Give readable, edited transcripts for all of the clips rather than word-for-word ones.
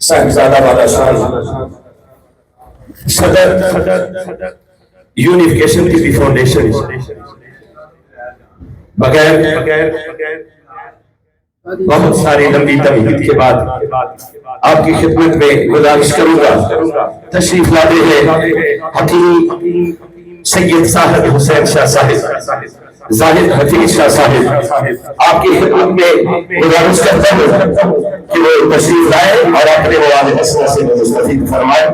साहिबजादा वाला शान सदर यूनिफिकेशन की फाउंडेशन बगैर बहुत सारी लंबी तमहीद के बाद आपकी खिदमत में गुजारिश करूंगा तशरीफ लाते हैं हकीम सैयद साहिब हुसैन शाह साहिब जाहिद हफीज शाह साहिब आपकी खिदमत में गुजारिश करता हूं कि वो तशरीफ लाए और अपने मवाद हसना से मुस्तफीद फरमाए।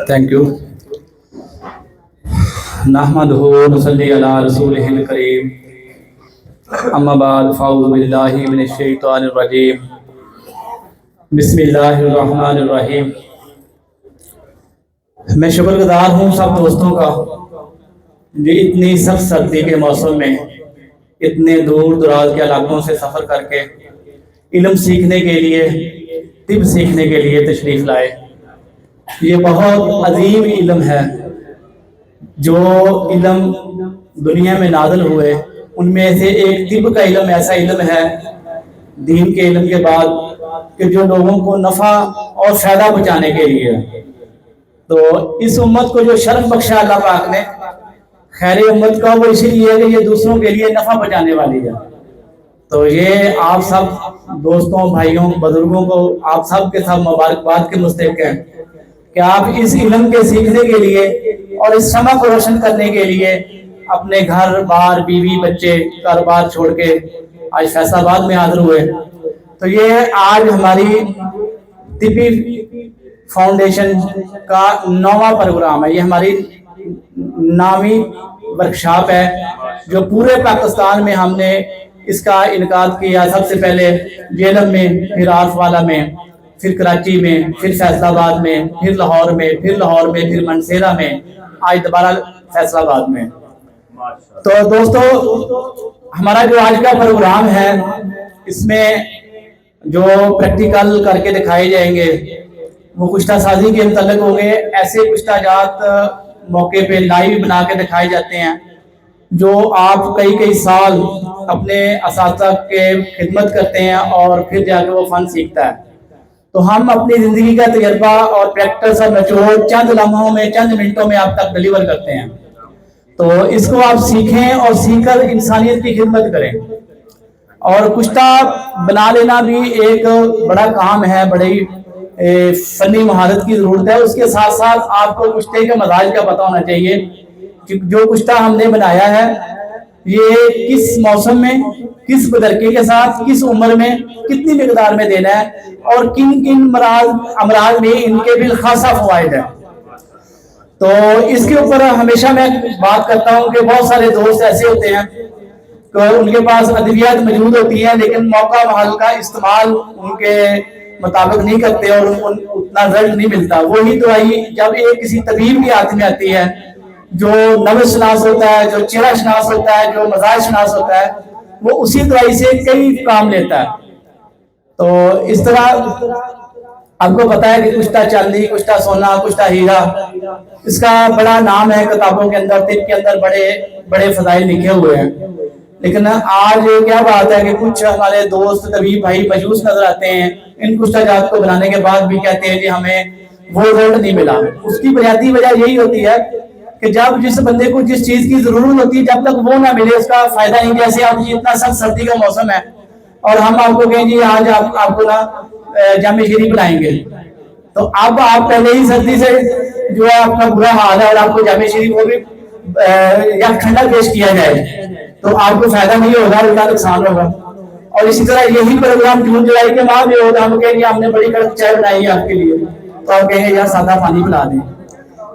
Thank you. नहमदुहु व नसल्ली अला रसूलिहिल करीम, अम्मा बाद, फ़अऊज़ु बिल्लाहि मिनश शैतानिर रजीम, बिस्मिल्लाहिर रहमानिर रहीम। मैं शुक्रगुज़ार हूँ सब दोस्तों का जो इतनी सख्त सर्दी के मौसम में इतने दूर दराज के इलाकों से सफ़र करके इल्म सीखने के लिए, तिब सीखने के लिए तशरीफ़ लाए। ये बहुत अजीम इल्म है। जो इल्म दुनिया में नाज़िल हुए उनमें से एक तिब का इल्म ऐसा इल्म है दीन के इल्म के बाद कि जो लोगों को नफ़ा और फ़ायदा पहुँचाने के लिए। तो इस उम्मत को जो शर्फ बख्शा अल्लाह पाक ने खैर उम्मत का, वो इसीलिए है कि ये दूसरों के लिए नफ़ा पहुँचाने वाली है। तो ये आप सब दोस्तों, भाइयों, बुजुर्गों को आप सब के सब मुबारकबाद के मुस्तहिक हैं कि आप इस इल्म के सीखने के लिए और इस शमा को रोशन करने के लिए अपने घर बार, बीवी, बच्चे, कारोबार छोड़ के आज फैसलाबाद में हाजिर हुए। तो ये आज हमारी तिबी फाउंडेशन का 9वां प्रोग्राम है। ये हमारी 9वीं वर्कशॉप है जो पूरे पाकिस्तान में हमने इसका इनकाद किया। सबसे पहले जेलम में, फिर आरफवाला में, फिर कराची में, फिर फैसलाबाद में, फिर लाहौर में, फिर मनसेरा में, आज दोबारा फैसलाबाद में। तो दोस्तों, हमारा जो आज का प्रोग्राम है इसमें जो प्रैक्टिकल करके दिखाए जाएंगे वो कुश्ता साजी के मुतल्लिक होंगे। ऐसे कुश्ता जात मौके पे लाइव बना के दिखाए जाते हैं जो आप कई साल अपने असातिज़ा के खिदमत करते हैं और फिर जाके वो फन सीखता है। तो हम अपनी ज़िंदगी का तजर्बा और प्रैक्टिस और निचोड़ चंद लम्हों में, चंद मिनटों में आप तक डिलीवर करते हैं। तो इसको आप सीखें और सीखकर इंसानियत की खिदमत करें। और कुश्ता बना लेना भी एक बड़ा काम है, बड़ी फनी महारत की ज़रूरत है। उसके साथ साथ आपको कुश्ते के मजाज का पता होना चाहिए कि जो कुश्ता हमने बनाया है ये किस मौसम में, किस बदरके के साथ, किस उम्र में, कितनी मिकदार में देना है और किन किन अमराज में इनके भी खासा फ़वाइद है। तो इसके ऊपर हमेशा मैं बात करता हूँ कि बहुत सारे दोस्त ऐसे होते हैं कि उनके पास अद्वियात मौजूद होती हैं लेकिन मौका महल का इस्तेमाल उनके मुताबिक नहीं करते और उतना रिजल्ट नहीं मिलता। वही दवाई जब एक किसी तबीब की हाथ में आती है जो नब्ज़ शनास होता है, जो चेहरा शनास होता है, जो मजाज शनास होता है, वो उसी दवाई से कई काम लेता है। तो इस तरह आपको पता है कि कुश्ता चांदी, कुश्ता सोना, कुश्ता हीरा, इसका बड़ा नाम है किताबों के अंदर, तिब के अंदर बड़े बड़े फजाइल लिखे हुए हैं। लेकिन आज क्या बात है कि कुछ हमारे दोस्त तबीब भाई मजूस नजर आते हैं। इन कुश्ता जात को बनाने के बाद भी कहते हैं कि हमें वो रिजल्ट नहीं मिला। उसकी बुनियादी वजह यही होती है कि जब जिस बंदे को जिस चीज की जरूरत होती है जब तक वो ना मिले उसका फायदा नहीं। जैसे आप इतना सख्त सर्दी का मौसम है और हम आपको कहें जी आज आपको ना जामे शरीफ बनाएंगे, तो अब आप पहले ही सर्दी से जो है अपना बुरा हाल है और आपको जामे शरीफ को भी या ठंडा पेश किया जाए तो आपको फायदा नहीं होगा, उल्टा नुकसान होगा। और इसी तरह यही प्रोग्राम जून जुलाई के माह में होगा। हम कहेंगे हमने बड़ी कड़क चाय बनाई है आपके लिए, तो आप कहेंगे यार सादा पानी पिला दें।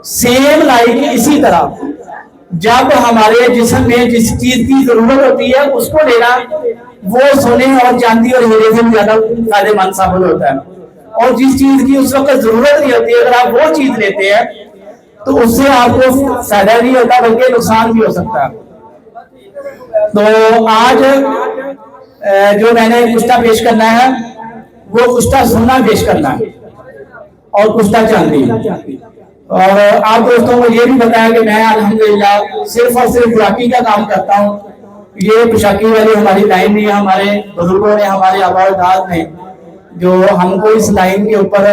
सेम लाइक इसी तरह जब हमारे जिस्म में जिस चीज की जरूरत होती है उसको लेना वो सोने और चांदी और हीरे से ज्यादा फायदेमंद साबित होता है। और जिस चीज की उस वक्त जरूरत नहीं होती है अगर आप वो चीज लेते हैं तो उससे आपको फायदा नहीं होता बल्कि नुकसान भी हो सकता है। तो आज जो मैंने कुश्ता पेश करना है वो कुश्ता सोना पेश करना है और कुश्ता चांदी। और आप दोस्तों को ये भी बताया कि मैं अल्हम्दुलिल्लाह सिर्फ और सिर्फ बुराकी का काम करता हूँ। ये पोशाकी वाली हमारी लाइन नहीं है, हमारे बुजुर्गों ने, हमारे आबाद ने جو ہم کو اس لائن کے اوپر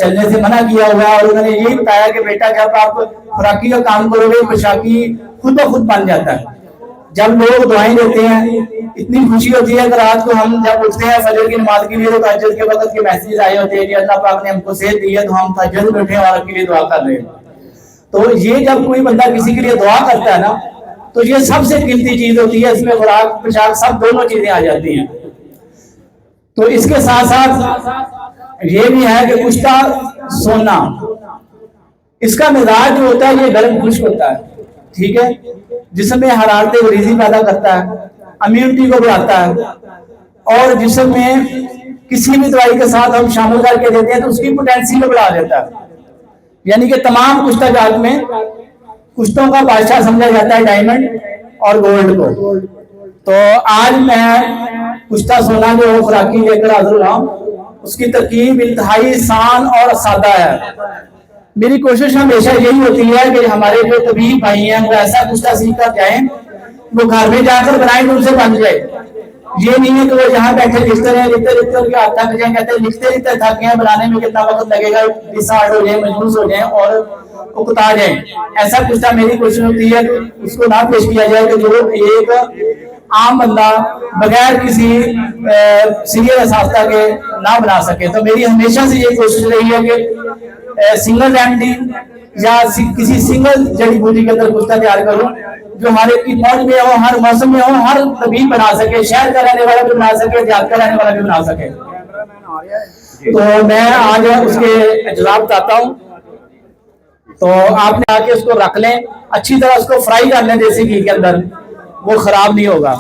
چلنے سے منع کیا ہوا ہے، اور انہوں نے یہی بتایا کہ بیٹا جب آپ خوراکی کا کام کرو گے پوشاکی خود بخود بن جاتا ہے. جب لوگ دعائیں دیتے ہیں اتنی خوشی ہوتی ہے کہ رات کو ہم جب اٹھتے ہیں فجر کی نماز کے لیے تو تہجد کے وقت کے میسیج آئے ہوتے ہیں کہ اللہ پاک نے ہم کو صحت دی ہے تو ہم تہجد میں اٹھے اور آپ کے لیے دعا کر رہے ہیں. تو یہ جب کوئی بندہ کسی کے لیے دعا کرتا ہے نا تو یہ سب سے قیمتی چیز ہوتی ہے، اس میں خوراک پوشاک سب دونوں چیزیں آ جاتی ہیں. تو اس کے ساتھ ساتھ یہ بھی ہے کہ کشتہ سونا اس کا مزاج جو ہوتا ہے یہ گرم خشک ہوتا ہے، ٹھیک ہے، جسم میں حرارت غریزی پیدا کرتا ہے، امیونٹی کو بڑھاتا ہے، اور جسم میں کسی بھی دوائی کے ساتھ ہم شامل کر کے دیتے ہیں تو اس کی پوٹینسی کو بڑھا دیتا ہے. یعنی کہ تمام کشتہ جات میں کشتوں کا بادشاہ سمجھا جاتا ہے ڈائمنڈ اور گولڈ کو. تو آج میں کشتہ سونا جو خوراکی لے کر حاضر ہوا ہوں، اس کی ترکیب انتہائی آسان اور سادہ ہے. میری کوشش ہمیشہ یہی ہوتی ہے کہ ہمارے جو طبیب بھائی ہیں وہ ایسا کشتہ سیکھ کر جائیں، وہ گھر میں جا کر بنائیں تو ان سے بن جائے. یہ نہیں ہے کہ وہ جہاں بیٹھے لکھتے رہے ان کے ہاتھ تھک جائیں، کہتے ہیں لکھتے تھک گئے، بنانے میں کتنا وقت لگے گا، ڈسہارڈ ہو جائیں، مجبور ہو جائیں اور اکتا جائیں. ایسا کشتہ میری کوشش ہوتی ہے کہ اس کو نہ پیش کیا جائے کہ جو ایک عام بندہ بغیر کسی سیریل اسافتہ کے نہ بنا سکے. تو میری ہمیشہ سے یہ کوشش رہی ہے کہ سنگل ریمیڈی یا کسی سنگل جڑی بوٹی کے اندر کشتہ تیار کروں جو ہر ایک کی موج میں ہو، ہر موسم میں ہو، ہر طبیب بنا سکے، شہر کا رہنے والا بھی بنا سکے، دیہات کا رہنے والا بھی بنا سکے. تو میں آج اس کے اجزاء بتاتا ہوں. تو آپ نے آ کے اس کو رکھ لیں، اچھی طرح اس کو فرائی کر لیں دیسی گھی کے اندر، وہ خراب نہیں ہوگا.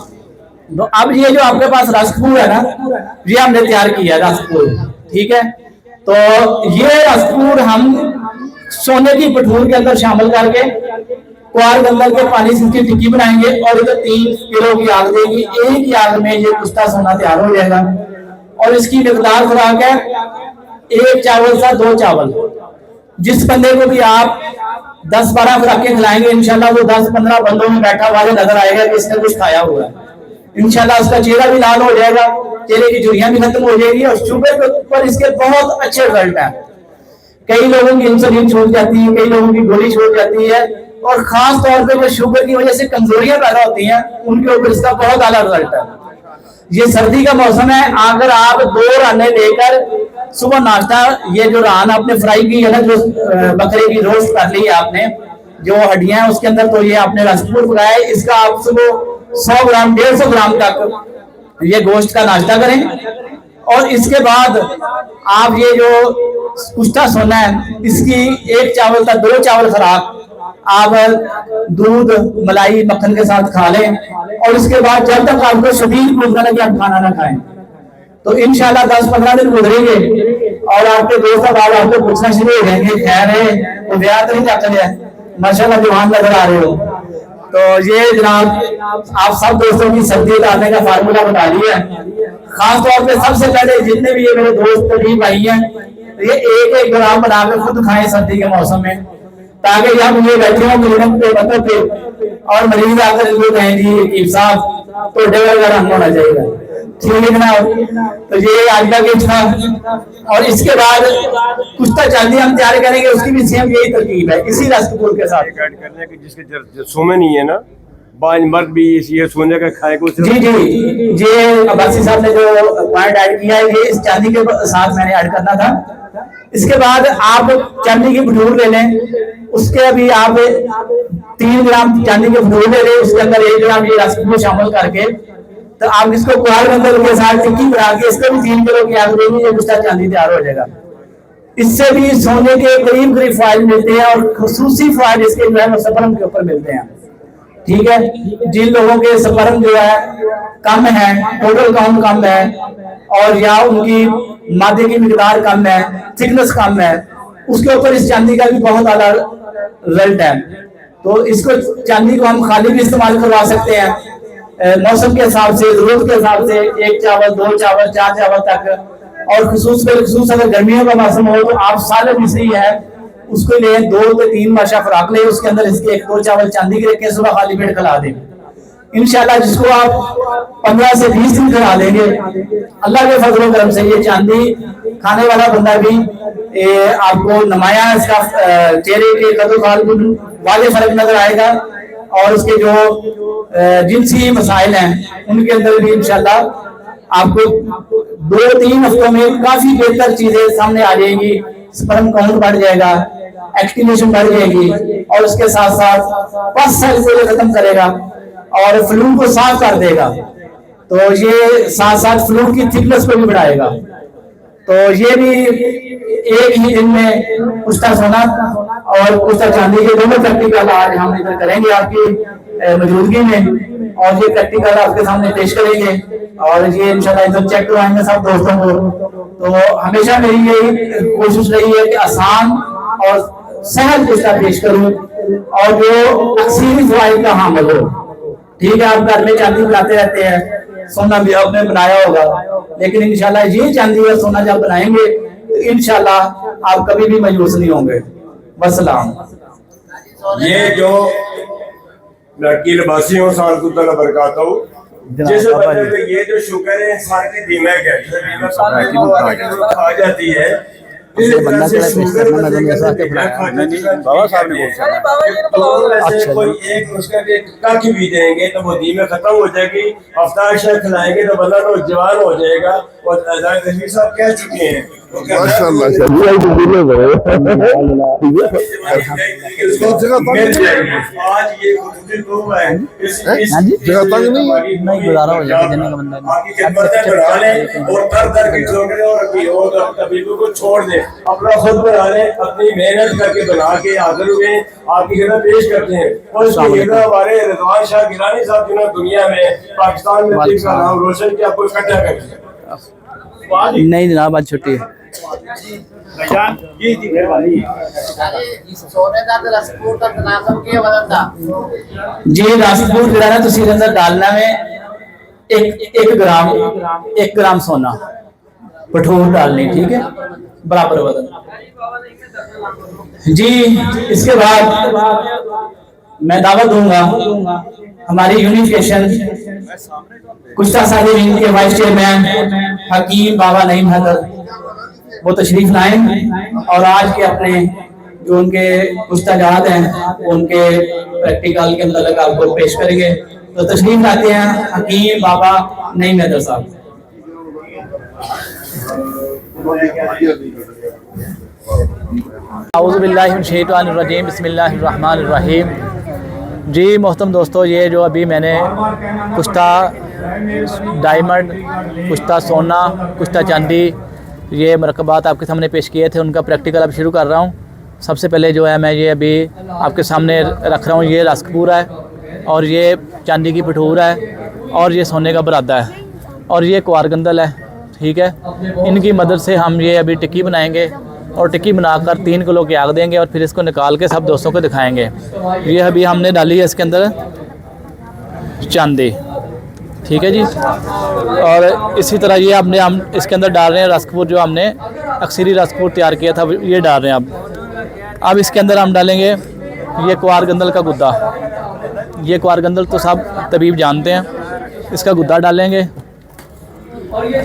تو اب یہ جو آپ کے پاس رسک پور ہے نا، یہ ہم نے تیار کیا ہے رسک پور، ٹھیک ہے. تو یہ رسک پور ہم سونے کی پٹھور کے اندر شامل کر کے کوار کے اندر کے پانی سے کی ٹکی بنائیں گے اور ادھر 3 کلو کی آگ دے گی. ایک ہی آگ میں یہ کشتہ سونا تیار ہو جائے گا. اور اس کی مقدار خوراک ہے 1 چاول سا 2 چاول. جس بندے کو بھی آپ 10-12 خوراکیں کھلائیں گے انشاءاللہ وہ 10-15 بندوں میں بیٹھا ہوا نظر آئے گا کہ اس نے کچھ کھایا ہوا ہے. انشاءاللہ اس کا چہرہ بھی لال ہو جائے گا، چہرے کی جھریاں بھی ختم ہو جائے گی. اور شوگر پر اس کے بہت اچھے رزلٹ ہیں. کئی لوگوں کی انسولین چھوٹ جاتی ہے، کئی لوگوں کی گولی چھوٹ جاتی ہے، اور خاص طور پہ جو شوگر کی وجہ سے کمزوریاں پیدا ہوتی ہیں ان کے اوپر اس کا بہت اعلیٰ رزلٹ ہے. یہ سردی کا موسم ہے، اگر آپ 2 رانے لے کر صبح ناشتہ، یہ جو ران آپ نے فرائی کی ہے نا، جو بکرے کی روسٹ کر لی ہے آپ نے، جو ہڈیاں ہیں اس کے اندر، تو یہ آپ نے رسک پور پکایا ہے، اس کا آپ صبح 100 گرام 150 گرام تک یہ گوشت کا ناشتہ کریں. اور اس کے بعد آپ یہ جو کشتہ سونا ہے اس کی 1 چاول تا 2 چاول خوراک آپ دودھ ملائی مکھن کے ساتھ کھا لیں. اور اس کے بعد جب تک آپ کو شدید بھوک نہ لگے آپ کھانا نہ کھائیں. تو انشاءاللہ 10-15 دن گزریں گے اور آپ کے دوست اب آپ کو پوچھنا شروع ہو جائیں گے، خیر ہے وہ بیاہ تو نہیں چاہتے ہیں، ماشاءاللہ جوان نظر آ رہے ہو. تو یہ جناب آپ سب دوستوں کی سبزی ڈالنے کا فارمولہ بتا دیا ہے. خاص طور پہ سب سے پہلے جتنے بھی یہ میرے دوست طبیب بھائی ہیں یہ 1-1 گرام بنا کے خود کھائیں سردی کے موسم میں، تاکہ جب یہ بیٹھے ہوں کلینک پہ مطلب پہ اور مریض آ کر یہ کہیں جی حکیم صاحب تو ڈیور کا رنگ ہونا چاہیے گا، ٹھیک ہے جناب. تو یہ آج کا گفٹ تھا. اور اس کے بعد کشتہ چاندی ہم تیار کریں گے، اس کی بھی سیم یہی ترکیب ہے اسی رسک پور کے ساتھ. ایڈ کرنا ہے کہ جس کے سومے نہیں ہے نا، بعض مرد بھی یہ سونے کا کھائے کو. جی یہ عباسی صاحب نے جو پوائنٹ ایڈ کیا ہے یہ اس چاندی کے ساتھ میں نے ایڈ کرنا تھا. اس کے بعد آپ چاندی کی بھٹور لے لیں، اس کے ابھی آپ 3 گرام چاندی کے بھٹور لے لیں، اس کے اندر 1 گرام یہ رسک کو شامل کر کے تو آپ اس کو کوہار کے اندر کے ساتھ ٹکی بنا کے اس کو بھی 3 کلو کی آگ دیں گے، یہ کشتہ چاندی تیار ہو جائے گا. اس سے بھی سونے کے قریب فوائد ملتے ہیں اور خصوصی فوائد اس کے جو ہے سپرم کے اوپر ملتے ہیں. ٹھیک ہے، جن لوگوں کے سپرم جو ہے کم ہے، ٹوٹل کاؤنٹ کم ہے، اور یا ان کی مادے کی مقدار کم ہے، تھکنس کم ہے، اس کے اوپر اس چاندی کا بھی بہت اعلیٰ رزلٹ ہے. تو اس کو چاندی کو ہم خالی بھی استعمال کروا سکتے ہیں موسم کے حساب سے، ضرورت کے حساب سے، 1 چاول 2 چاول 4 چاول تک. اور خصوص اگر گرمیوں کا موسم ہو تو آپ سالے مصری ہے اس کو لیں، 2 سے 3 ماشا خوراک لیں، اس کے اندر اس کے 1-2 چاول چاندی کے رکھیں، صبح خالی پیٹ کھلا دیں. इंशाल्लाह जिसको आप 15 से 20 दिन करा देंगे, अल्लाह के फजल करम से ये चांदी खाने वाला बंदा भी आपको नुमाया इसका चेहरे के कदोखाल को वाले फर्क नजर आएगा, और उसके जो जिनसी मसाइल हैं उनके अंदर भी इंशाल्लाह आपको 2-3 हफ्तों में काफी बेहतर चीजें सामने आ जाएंगी। स्पर्म काउंट बढ़ जाएगा, एक्टिवेशन बढ़ जाएगी, और उसके साथ साथ पस सेल को ये खत्म करेगा और फ्लूइड को साफ कर देगा। तो ये साथ साथ फ्लूइड की थिकनेस को भी बढ़ाएगा। तो ये भी एक ही दिन में कुश्ता सोना और कुश्ता चांदी के दोनों प्रैक्टिकल आज हम इधर करेंगे आपकी मौजूदगी में, और ये प्रैक्टिकल आपके सामने पेश करेंगे, और ये इंशाल्लाह इधर चेक करवाएंगे सब दोस्तों को। तो हमेशा मेरी यही कोशिश रही है कि आसान और सहज कुश्ता पेश करूं, और जो अक्सरी फवाइद का हामिल हो। ठीक है, आप घर में चांदी बनाते रहते हैं, सोना भी आपने बनाया होगा, लेकिन इंशाल्लाह ये चांदी और सोना जब बनाएंगे तो इंशाल्लाह आप कभी भी मायूस नहीं होंगे। वस्सलाम। ये जो लड़की लबासी हो साल को तला बरकाता हो, जैसे बच्चे पे ये जो शुगर है इंसान के दिमाग है, खा जाती है, बंदा के पेश करना मैं तो ऐसा के बाबा साहब ने बोला कोई एक नुस्खा के काकी भी देंगे तो वो दीमक खत्म हो जाएगी, अफ्तार शाह खिलाएंगे तो बंदा तो जवान हो जाएगा। और आजाद रफी साहब कह चुके हैं माशाल्लाह आज ये जगह तंग नहीं गुजारा हो जाएगा देने का बंदा आपकी खिदमतें बढ़ा लें और दर की ठोकरें और तबीबों को छोड़ दें, अपना खुद बना लें, अपनी मेहनत करके बना के हाजिर हुए आपकी खिदमत पेश करते हैं। और इसके लिए हमारे रिजवान शाह गिलानी साहब जिन्होंने दुनिया में पाकिस्तान में का नाम रोशन किया, आपको इकट्ठा कर दिया। नहीं जनाब आज छुट्टी है। जी रासपूर गिराना तो सीधे अंदर डालना में एक ग्राम सोना पठोर डालनी, ठीक है, बराबर वजन। जी इसके बाद मैं दावत दूंगा हमारी यूनिफिकेशन कुश्ता साहिब के वाइस चेयरमैन हकीम बाबा नईम हैदर, वो तशरीफ लाएं और आज के अपने जो उनके कुश्ताजात हैं उनके प्रैक्टिकल के मतलब आपको पेश करेंगे। तो तशरीफ लाते हैं हकीम बाबा नईम हैदर साहब। आऊज़ुबिल्लाहि मिनश शैतानिर रजीम, बिस्मिल्लाहिर रहमानिर रहीम। जी मोहतरम दोस्तों, ये जो अभी मैंने कुश्ता डायमंड, कुश्ता सोना, कुश्ता चांदी, ये मरकबात आपके सामने पेश किए थे, उनका प्रैक्टिकल अब शुरू कर रहा हूँ। सबसे पहले जो है मैं ये अभी आपके सामने रख रहा हूँ, ये रस्कपूर है, और ये चांदी की पठूर है, और ये सोने का बरादा है, और ये क्वारगंदल है, ठीक है। इनकी मदद से हम ये अभी टिक्की बनाएंगे, और टिक्की बनाकर 3 किलो की आग देंगे, और फिर इसको निकाल के सब दोस्तों को दिखाएंगे। ये अभी हमने डाली है इसके अंदर चांदी, ठीक है जी। और इसी तरह ये हम इसके अंदर डाल रहे हैं रस्कपुर, जो हमने अक्सरी रस्कपुर तैयार किया था, ये डाल रहे हैं। अब इसके अंदर हम डालेंगे ये क्वारगंदल का गुद्दा। ये क्वारगंदल तो सब तबीब जानते हैं, इसका गुद्दा डालेंगे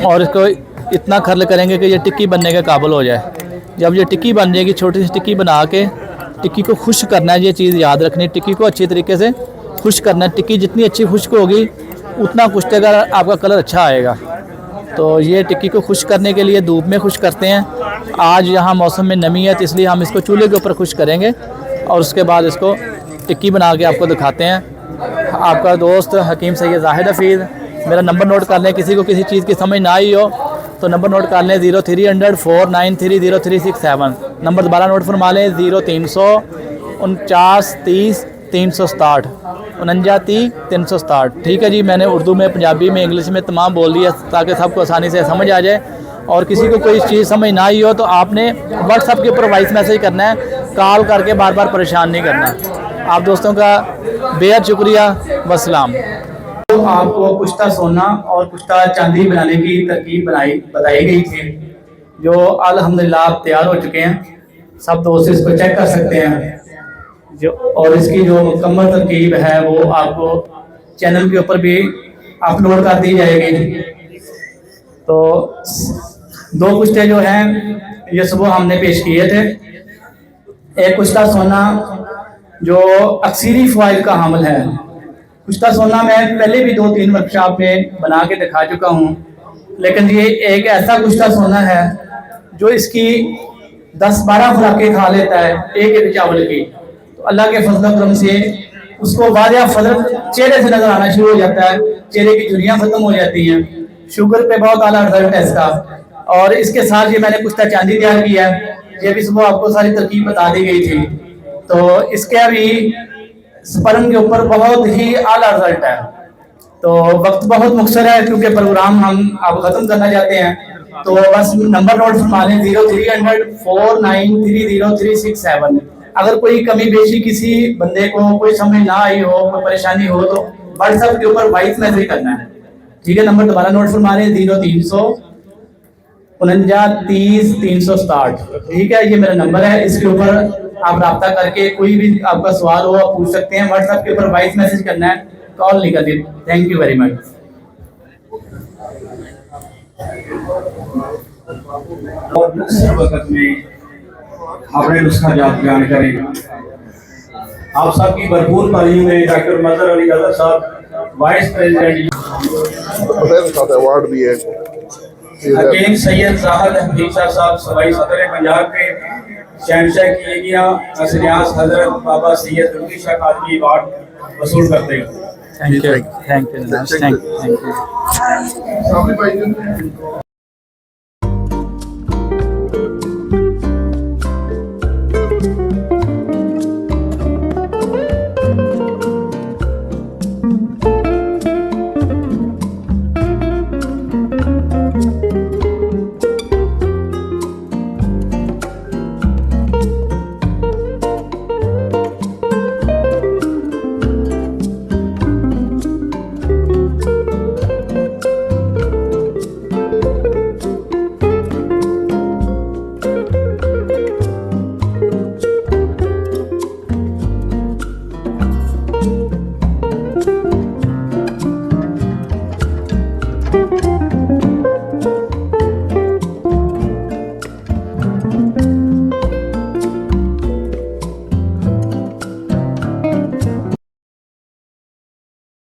और इसको इतना खर्ल करेंगे कि ये टिक्की बनने के काबिल हो जाए। जब ये टिक्की बन जाएगी, छोटी सी टिक्की बना के टिक्की को खुश्क करना है, ये चीज़ याद रखनी है, टिक्की को अच्छी तरीके से खुश्क करना है। टिक्की जितनी अच्छी खुश्क होगी उतना कुश्ते का आपका कलर अच्छा आएगा। तो ये टिक्की को खुश्क करने के लिए धूप में खुश्क करते हैं। आज यहाँ मौसम में नमी है तो इसलिए हम इसको चूल्हे के ऊपर खुश्क करेंगे और उसके बाद इसको टिक्की बना के आपको दिखाते हैं। आपका दोस्त हकीम सैयद जाहिद हफीज़। मेरा नंबर नोट कर लें, किसी को किसी चीज़ की समझ ना आई हो तो नंबर नोट कर लें 0300 493 0367। नंबर दोबारा नोट फरमा लें 0300 49 30 367 49 30 367। ठीक है जी, मैंने उर्दू में, पंजाबी में, इंग्लिश में तमाम बोल दिया ताकि सबको आसानी से समझ आ जाए। और किसी को कोई चीज़ समझ ना आई हो तो आपने व्हाट्सएप के ऊपर वॉइस मैसेज करना है, कॉल करके बार बार परेशान नहीं करना। आप दोस्तों का बेहद शुक्रिया। वस्सलाम। तो आपको कुश्ता सोना और कुश्ता चांदी बनाने की तरकीब बताई गई थी, जो अल्हम्दुलिल्लाह आप तैयार हो चुके हैं। सब दोस्त इसको चेक कर सकते हैं जो, और इसकी जो मुकम्मल तरकीब है वो आपको चैनल के ऊपर भी अपलोड कर दी जाएगी। तो 2 कुश्ते जो हैं ये सुबह हमने पेश किए थे। एक कुश्ता सोना जो अक्सरी फ़वाइद का हामिल है। कुश्ता सोना मैं पहले भी 2-3 वर्कशॉप में बना के दिखा चुका हूँ, लेकिन ये एक ऐसा कुश्ता सोना है जो इसकी 10-12 खुराकें खा लेता है एक चावल की। तो अल्लाह के फजल करम से उसको वादिया फजल चेहरे से नजर आना शुरू हो जाता है, चेहरे की झुर्रियाँ खत्म हो जाती हैं। शुगर पे बहुत आला रिजल्ट है इसका। और इसके साथ ये मैंने कुश्ता चांदी तैयार किया है, ये भी सुबह आपको सारी तरकीब बता दी गई थी। तो इसके अभी स्पर्म के ऊपर बहुत ही आला रिजल्ट है। तो वक्त बहुत मुख्तसर है क्योंकि प्रोग्राम हम अब ख़त्म करना चाहते हैं, तो बस नंबर नोट फरमा लें 0300 4930367। अगर कोई कमी बेशी किसी बंदे को कोई समझ ना आई हो, कोई परेशानी हो, तो व्हाट्सएप के ऊपर वॉइस मैसेज करना है, ठीक है। नंबर दोबारा नोट फरमा लें 0300 49 30 360, ठीक है। ये मेरा नंबर है, इसके ऊपर आप राब्ता करके कोई भी आपका सवाल हो आप पूछ सकते हैं। व्हाट्सएप के ऊपर वॉइस मैसेज करना है, कॉल नहीं करनी। Thank you very much. वक्त में अपने नुस्खा जान करें। आप सबकी भरपूर तालीम में डॉक्टर मजहर अली अजहर साहब वाइस प्रेसिडेंट, अवार्ड भी है। हकीम सैयद जाहिद हदीसा साहब सवाई सदर पंजाब के शहंशाह की एरिया असलियास हजरत बाबा सैयद रुकी शाह कादरी अवार्ड वसूल करते हैं। Thank you.